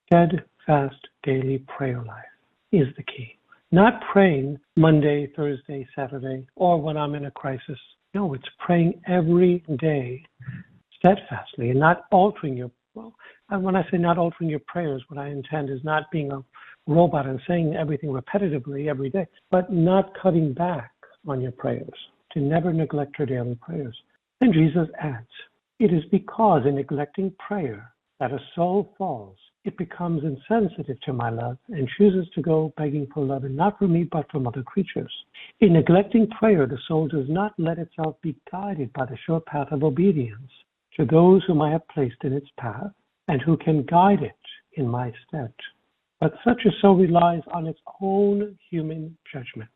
Steadfast daily prayer life is the key. Not praying Monday, Thursday, Saturday, or when I'm in a crisis. No, it's praying every day steadfastly and not altering your, and when I say not altering your prayers, what I intend is not being a robot and saying everything repetitively every day, but not cutting back on your prayers, to never neglect your daily prayers. And Jesus adds, it is because in neglecting prayer that a soul falls. It becomes insensitive to my love and chooses to go begging for love, and not from me, but from other creatures. In neglecting prayer, the soul does not let itself be guided by the sure path of obedience to those whom I have placed in its path, and who can guide it in my stead. But such a soul relies on its own human judgment.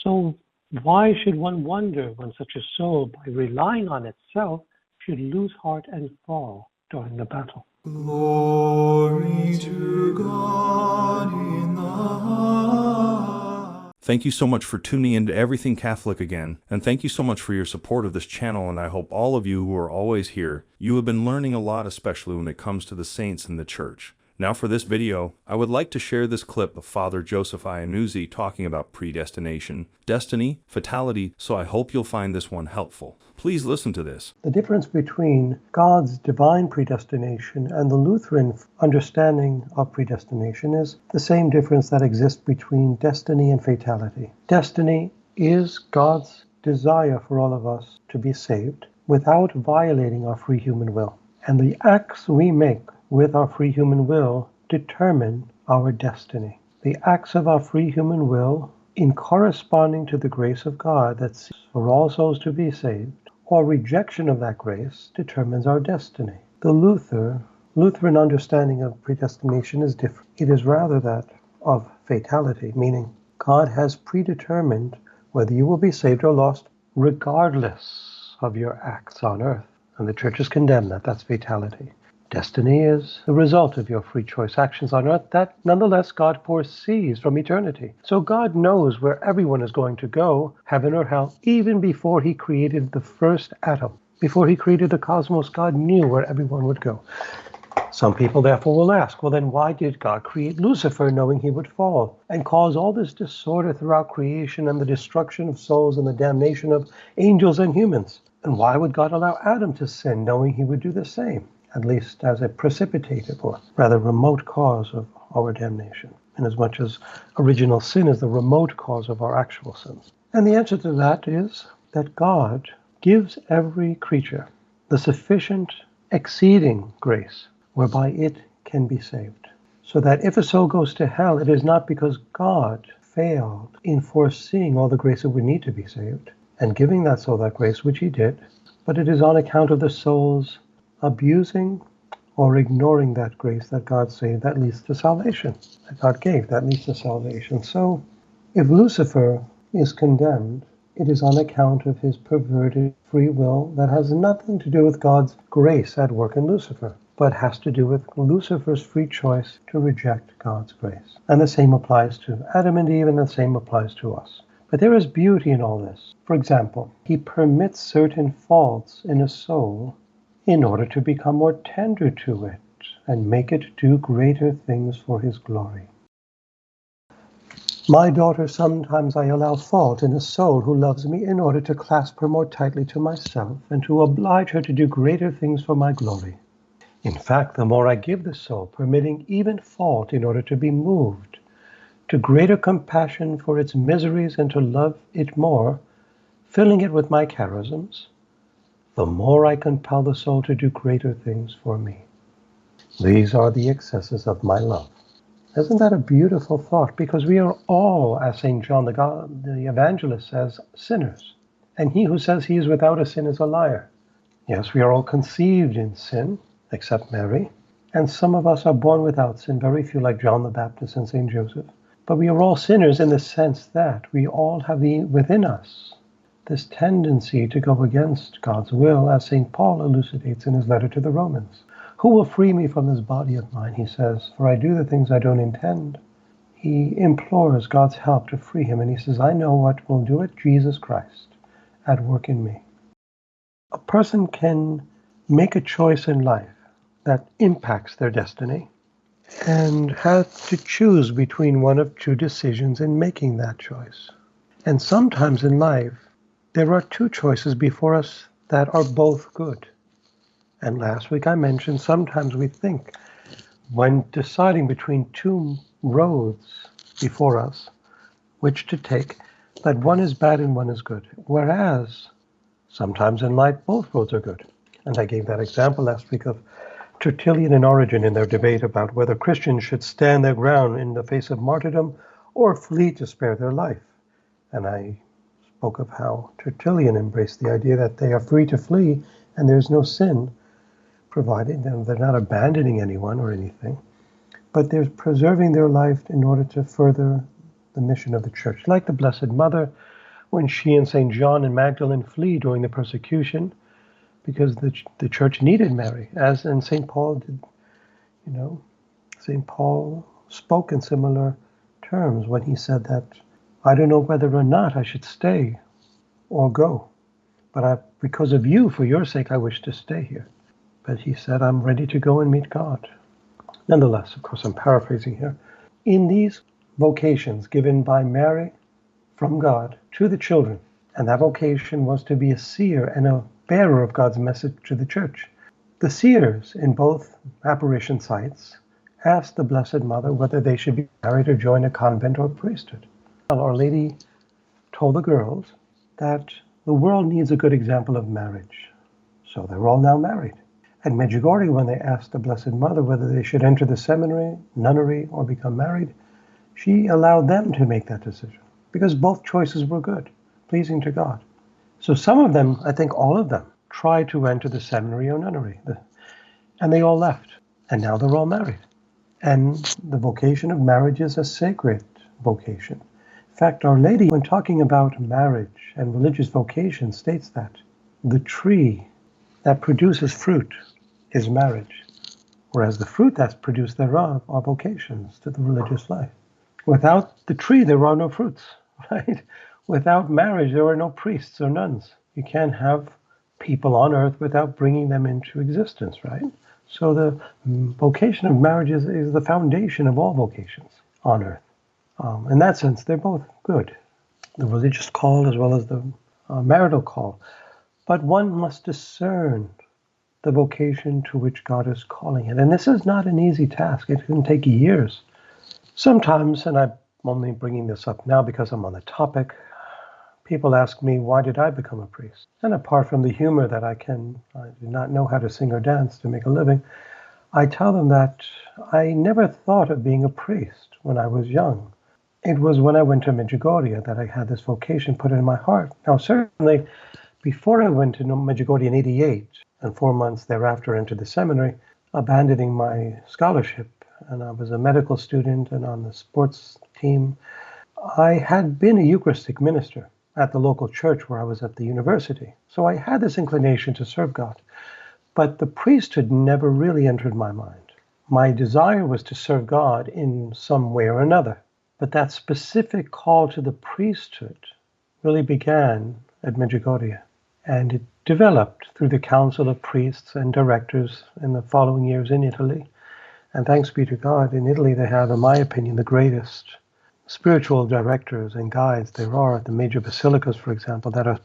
So why should one wonder when such a soul, by relying on itself, should lose heart and fall during the battle? Glory to God in the highest. Thank you so much for tuning into Everything Catholic again, and thank you so much for your support of this channel, and I hope all of you who are always here, you have been learning a lot, especially when it comes to the saints in the Church. Now for this video, I would like to share this clip of Father Joseph Iannuzzi talking about predestination, destiny, fatality, so I hope you'll find this one helpful. Please listen to this. The difference between God's divine predestination and the Lutheran understanding of predestination is the same difference that exists between destiny and fatality. Destiny is God's desire for all of us to be saved without violating our free human will. And the acts we make with our free human will determine our destiny. The acts of our free human will, in corresponding to the grace of God that seeks for all souls to be saved, or rejection of that grace, determines our destiny. The Lutheran understanding of predestination is different. It is rather that of fatality, meaning God has predetermined whether you will be saved or lost, regardless of your acts on earth. And the Church has condemned that. That's fatality. Destiny is the result of your free choice actions on earth that nonetheless God foresees from eternity. So God knows where everyone is going to go, heaven or hell, even before he created the first atom. Before he created the cosmos, God knew where everyone would go. Some people therefore will ask, well then why did God create Lucifer knowing he would fall and cause all this disorder throughout creation and the destruction of souls and the damnation of angels and humans? And why would God allow Adam to sin knowing he would do the same? At least as a precipitated or rather remote cause of our damnation, inasmuch as original sin is the remote cause of our actual sins. And the answer to that is that God gives every creature the sufficient exceeding grace whereby it can be saved. So that if a soul goes to hell, it is not because God failed in foreseeing all the grace it would need to be saved and giving that soul that grace, which he did, but it is on account of the soul's abusing or ignoring that grace that God saved that leads to salvation, that God gave that leads to salvation. So if Lucifer is condemned, it is on account of his perverted free will that has nothing to do with God's grace at work in Lucifer, but has to do with Lucifer's free choice to reject God's grace. And the same applies to Adam and Eve, and the same applies to us. But there is beauty in all this. For example, he permits certain faults in a soul in order to become more tender to it and make it do greater things for his glory. My daughter, sometimes I allow fault in a soul who loves me in order to clasp her more tightly to myself and to oblige her to do greater things for my glory. In fact, the more I give the soul, permitting even fault in order to be moved to greater compassion for its miseries and to love it more, filling it with my charisms, the more I compel the soul to do greater things for me. These are the excesses of my love. Isn't that a beautiful thought? Because we are all, as St. John the Evangelist says, sinners. And he who says he is without a sin is a liar. Yes, we are all conceived in sin, except Mary. And some of us are born without sin, very few like John the Baptist and St. Joseph. But we are all sinners in the sense that we all have within us this tendency to go against God's will, as St. Paul elucidates in his letter to the Romans. Who will free me from this body of mine, he says, for I do the things I don't intend. He implores God's help to free him, and he says, I know what will do it, Jesus Christ, at work in me. A person can make a choice in life that impacts their destiny, and had to choose between one of two decisions in making that choice. And sometimes in life, there are two choices before us that are both good. And last week I mentioned sometimes we think when deciding between two roads before us, which to take, that one is bad and one is good. Whereas sometimes in life, both roads are good. And I gave that example last week of Tertullian and Origen in their debate about whether Christians should stand their ground in the face of martyrdom or flee to spare their life. And I spoke of how Tertullian embraced the idea that they are free to flee and there's no sin, provided they're not abandoning anyone or anything, but they're preserving their life in order to further the mission of the church. Like the Blessed Mother, when she and St. John and Magdalene flee during the persecution, because the church needed Mary, as and St. Paul did. St. Paul spoke in similar terms when he said that, I don't know whether or not I should stay or go, but because of you, for your sake, I wish to stay here. But he said, I'm ready to go and meet God. Nonetheless, of course, I'm paraphrasing here. In these vocations given by Mary from God to the children, and that vocation was to be a seer and a bearer of God's message to the church. The seers in both apparition sites asked the Blessed Mother whether they should be married or join a convent or priesthood. Our Lady told the girls that the world needs a good example of marriage. So they're all now married. At Medjugorje, when they asked the Blessed Mother whether they should enter the seminary, nunnery, or become married, she allowed them to make that decision because both choices were good, pleasing to God. So some of them, I think all of them, tried to enter the seminary or nunnery, and they all left, and now they're all married. And the vocation of marriage is a sacred vocation. In fact, Our Lady, when talking about marriage and religious vocation, states that the tree that produces fruit is marriage, whereas the fruit that's produced thereof are vocations to the religious life. Without the tree, there are no fruits, right? Without marriage, there are no priests or nuns. You can't have people on earth without bringing them into existence, right? So the vocation of marriage is the foundation of all vocations on earth. In that sense, they're both good, the religious call as well as the marital call. But one must discern the vocation to which God is calling it. And this is not an easy task. It can take years. Sometimes, and I'm only bringing this up now because I'm on the topic, people ask me, why did I become a priest? And apart from the humor that I do not know how to sing or dance to make a living, I tell them that I never thought of being a priest when I was young. It was when I went to Medjugorje that I had this vocation put in my heart. Now, certainly, before I went to Medjugorje in 88, and 4 months thereafter entered the seminary, abandoning my scholarship, and I was a medical student and on the sports team, I had been a Eucharistic minister at the local church where I was at the university. So I had this inclination to serve God. But the priesthood never really entered my mind. My desire was to serve God in some way or another. But that specific call to the priesthood really began at Medjugorje. And it developed through the council of priests and directors in the following years in Italy. And thanks be to God, in Italy they have, in my opinion, the greatest spiritual directors and guides there are at the major basilicas, for example, that are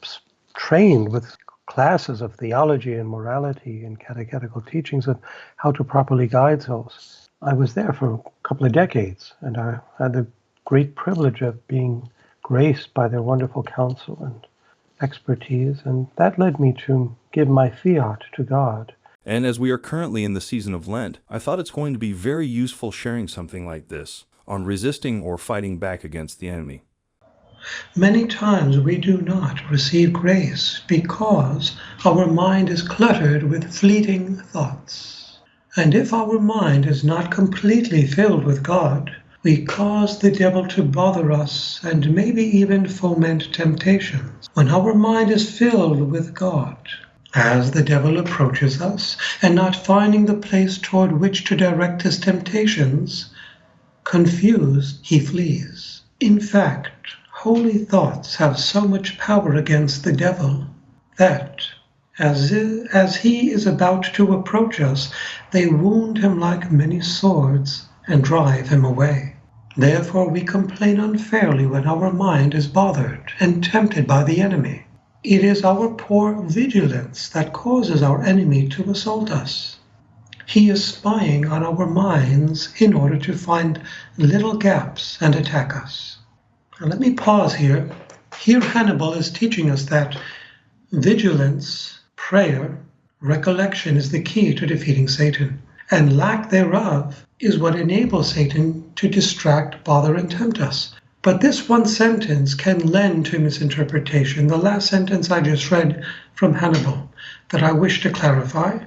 trained with classes of theology and morality and catechetical teachings of how to properly guide souls. I was there for a couple of decades, and I had the great privilege of being graced by their wonderful counsel and expertise, and that led me to give my fiat to God. And as we are currently in the season of Lent, I thought it's going to be very useful sharing something like this on resisting or fighting back against the enemy. Many times we do not receive grace because our mind is cluttered with fleeting thoughts. And if our mind is not completely filled with God, we cause the devil to bother us and maybe even foment temptations. When our mind is filled with God, as the devil approaches us, and not finding the place toward which to direct his temptations, confused, he flees. In fact, holy thoughts have so much power against the devil that, as he is about to approach us, they wound him like many swords and drive him away. Therefore we complain unfairly when our mind is bothered and tempted by the enemy. It is our poor vigilance that causes our enemy to assault us. He is spying on our minds in order to find little gaps and attack us. Now let me pause here. Here Hannibal is teaching us that vigilance, prayer, recollection is the key to defeating Satan, and lack thereof is what enables Satan to distract, bother, and tempt us. But this one sentence can lend to misinterpretation. The last sentence I just read from Hannibal that I wish to clarify,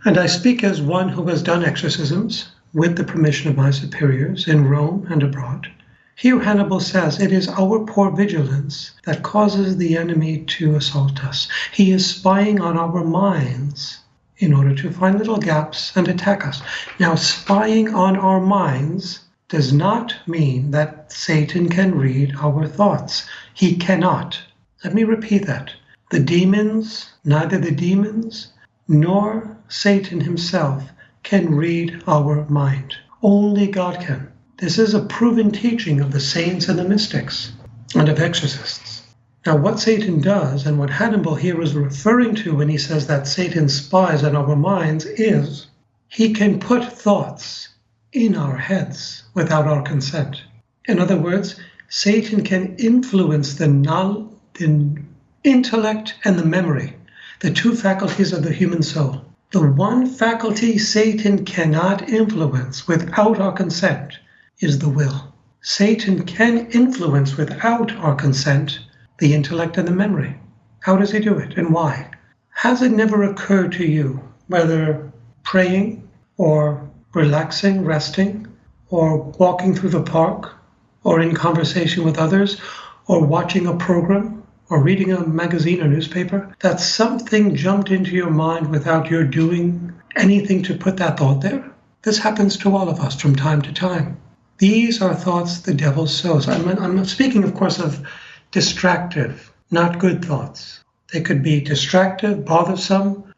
and I speak as one who has done exorcisms with the permission of my superiors in Rome and abroad. Here Hannibal says it is our poor vigilance that causes the enemy to assault us. He is spying on our minds in order to find little gaps and attack us. Now, spying on our minds does not mean that Satan can read our thoughts. He cannot. Let me repeat that. The demons, neither the demons nor Satan himself can read our mind. Only God can. This is a proven teaching of the saints and the mystics and of exorcists. Now, what Satan does, and what Hannibal here is referring to when he says that Satan spies on our minds, is he can put thoughts in our heads without our consent. In other words, Satan can influence the intellect and the memory, the two faculties of the human soul. The one faculty Satan cannot influence without our consent is the will. Satan can influence without our consent the intellect and the memory. How does he do it and why? Has it never occurred to you, whether praying or relaxing, resting, or walking through the park, or in conversation with others, or watching a program, or reading a magazine or newspaper, that something jumped into your mind without your doing anything to put that thought there? This happens to all of us from time to time. These are thoughts the devil sows. I'm speaking, of course, of distractive, not good thoughts. They could be distractive, bothersome,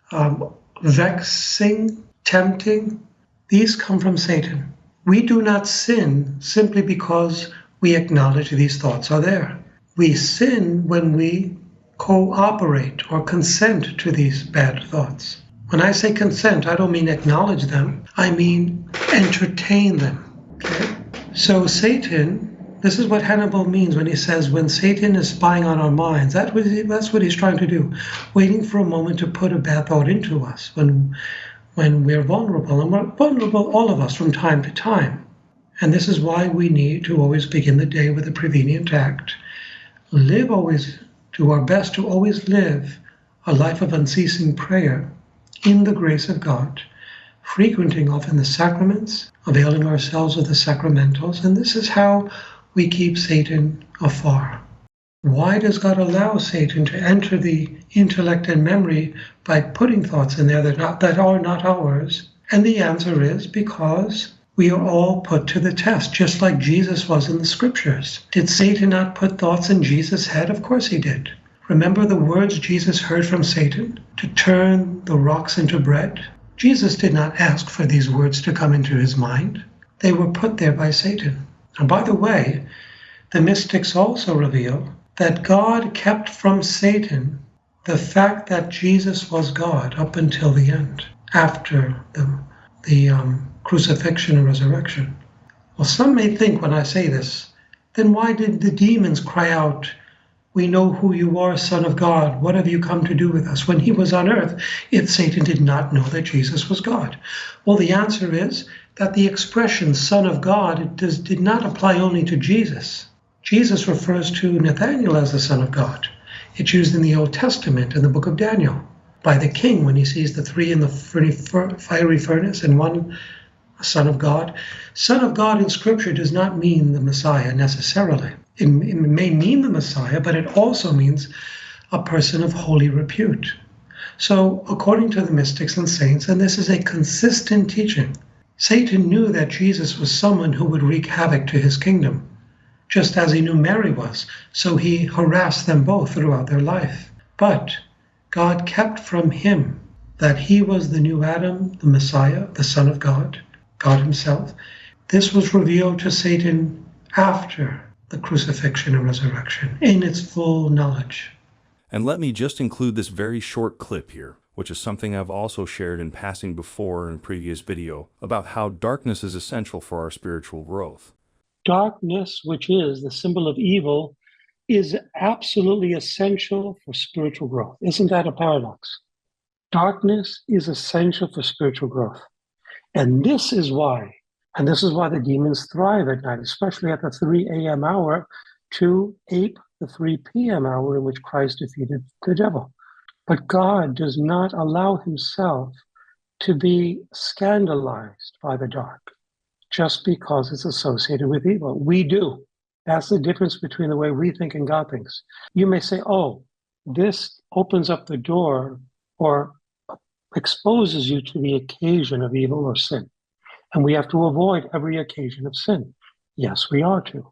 vexing, tempting. These come from Satan. We do not sin simply because we acknowledge these thoughts are there. We sin when we cooperate or consent to these bad thoughts. When I say consent, I don't mean acknowledge them. I mean entertain them. Okay? So Satan, this is what Hannibal means when he says when Satan is spying on our minds. That's what he's trying to do, waiting for a moment to put a bad thought into us when we're vulnerable. And we're vulnerable, all of us, from time to time. And this is why we need to always begin the day with a prevenient act. Do our best to always live a life of unceasing prayer in the grace of God, frequenting often the sacraments, availing ourselves of the sacramentals, and this is how we keep Satan afar. Why does God allow Satan to enter the intellect and memory by putting thoughts in there that are not ours? And the answer is because we are all put to the test, just like Jesus was in the scriptures. Did Satan not put thoughts in Jesus' head? Of course he did. Remember the words Jesus heard from Satan to turn the rocks into bread? Jesus did not ask for these words to come into his mind. They were put there by Satan. And by the way, the mystics also reveal that God kept from Satan the fact that Jesus was God up until the end, after the crucifixion and resurrection. Well, some may think when I say this, then why did the demons cry out, "We know who you are, Son of God. What have you come to do with us?" when he was on earth, if Satan did not know that Jesus was God? Well, the answer is that the expression Son of God did not apply only to Jesus. Jesus refers to Nathanael as the Son of God. It's used in the Old Testament in the book of Daniel by the king when he sees the three in the fiery furnace and one Son of God. Son of God in Scripture does not mean the Messiah necessarily. It may mean the Messiah, but it also means a person of holy repute. So, according to the mystics and saints, and this is a consistent teaching, Satan knew that Jesus was someone who would wreak havoc to his kingdom, just as he knew Mary was, so he harassed them both throughout their life. But God kept from him that he was the new Adam, the Messiah, the Son of God, God himself, This was revealed to Satan after the crucifixion and resurrection, in its full knowledge. And let me just include this very short clip here, which is something I've also shared in passing before in a previous video, about how darkness is essential for our spiritual growth. Darkness, which is the symbol of evil, is absolutely essential for spiritual growth. Isn't that a paradox? Darkness is essential for spiritual growth. And this is why the demons thrive at night, especially at the 3 a.m. hour to ape the 3 p.m. hour in which Christ defeated the devil. But God does not allow himself to be scandalized by the dark just because it's associated with evil. We do. That's the difference between the way we think and God thinks. You may say, oh, this opens up the door or exposes you to the occasion of evil or sin. And we have to avoid every occasion of sin. Yes, we are to.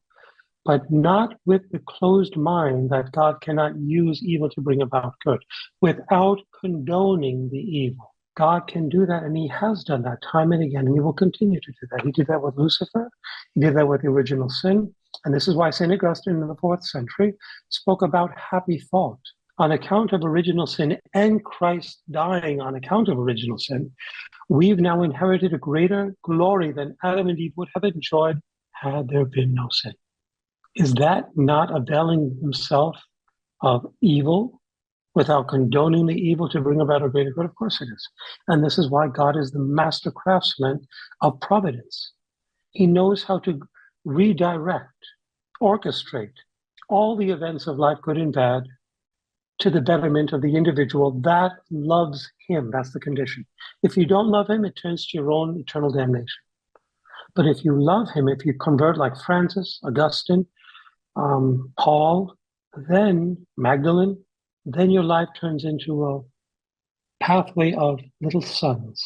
But not with the closed mind that God cannot use evil to bring about good, without condoning the evil. God can do that, and he has done that time and again, and he will continue to do that. He did that with Lucifer. He did that with the original sin. And this is why St. Augustine in the 4th century spoke about happy thought. On account of original sin and Christ dying on account of original sin, we've now inherited a greater glory than Adam and Eve would have enjoyed had there been no sin. Is that not availing himself of evil without condoning the evil to bring about a greater good? Of course it is. And this is why God is the master craftsman of providence. He knows how to redirect, orchestrate all the events of life, good and bad, to the betterment of the individual that loves him. That's the condition. If you don't love him, it turns to your own eternal damnation. But if you love him, if you convert like Francis, Augustine, Paul, then Magdalene, then your life turns into a pathway of little suns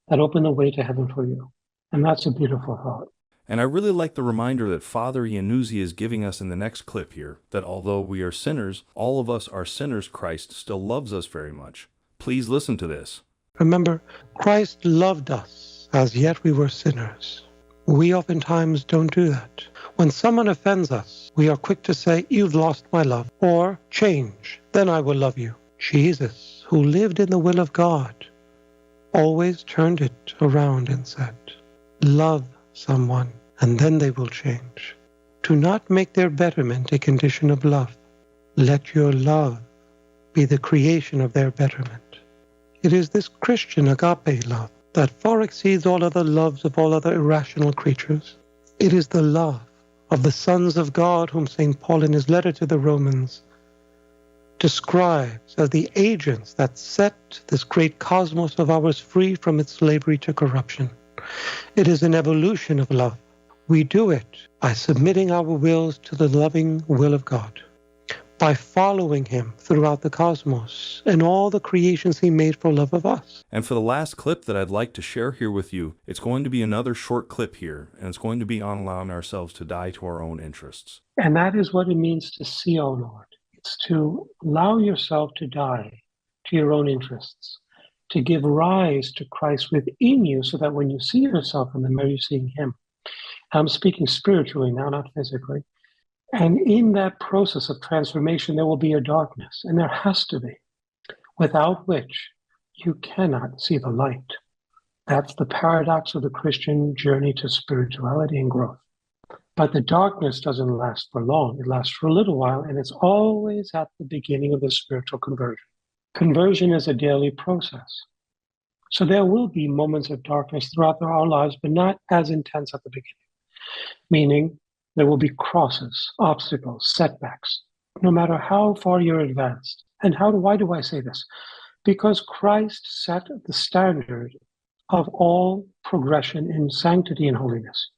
that open the way to heaven for you. And that's a beautiful thought. And I really like the reminder that Father Iannuzzi is giving us in the next clip here, that although we are sinners, all of us are sinners, Christ still loves us very much. Please listen to this. Remember, Christ loved us as yet we were sinners. We oftentimes don't do that. When someone offends us, we are quick to say, "You've lost my love," or "Change, then I will love you." Jesus, who lived in the will of God, always turned it around and said, "Love someone, and then they will change. Do not make their betterment a condition of love. Let your love be the creation of their betterment." It is this Christian agape love that far exceeds all other loves of all other irrational creatures. It is the love of the sons of God whom St. Paul in his letter to the Romans describes as the agents that set this great cosmos of ours free from its slavery to corruption. It is an evolution of love. We do it by submitting our wills to the loving will of God, by following him throughout the cosmos and all the creations he made for love of us. And for the last clip that I'd like to share here with you, it's going to be another short clip here, and it's going to be on allowing ourselves to die to our own interests. And that is what it means to see, O Lord. It's to allow yourself to die to your own interests, to give rise to Christ within you so that when you see yourself in the mirror, you're seeing him. I'm speaking spiritually now, not physically. And in that process of transformation, there will be a darkness, and there has to be, without which you cannot see the light. That's the paradox of the Christian journey to spirituality and growth. But the darkness doesn't last for long. It lasts for a little while, and it's always at the beginning of the spiritual conversion. Conversion is a daily process. So there will be moments of darkness throughout our lives, but not as intense at the beginning. Meaning, there will be crosses, obstacles, setbacks, no matter how far you're advanced. And why do I say this? Because Christ set the standard of all progression in sanctity and holiness.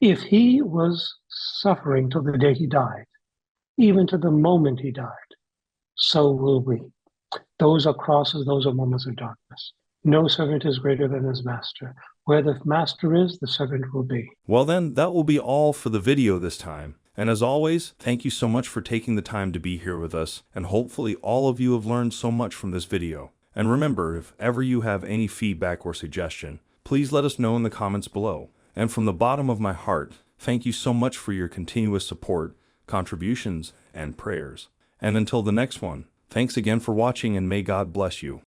If he was suffering till the day he died, even to the moment he died, so will we. Those are crosses, those are moments of darkness. No servant is greater than his master. Where the master is, the servant will be. Well then, that will be all for the video this time. And as always, thank you so much for taking the time to be here with us, and hopefully all of you have learned so much from this video. And remember, if ever you have any feedback or suggestion, please let us know in the comments below. And from the bottom of my heart, thank you so much for your continuous support, contributions, and prayers. And until the next one, thanks again for watching and may God bless you.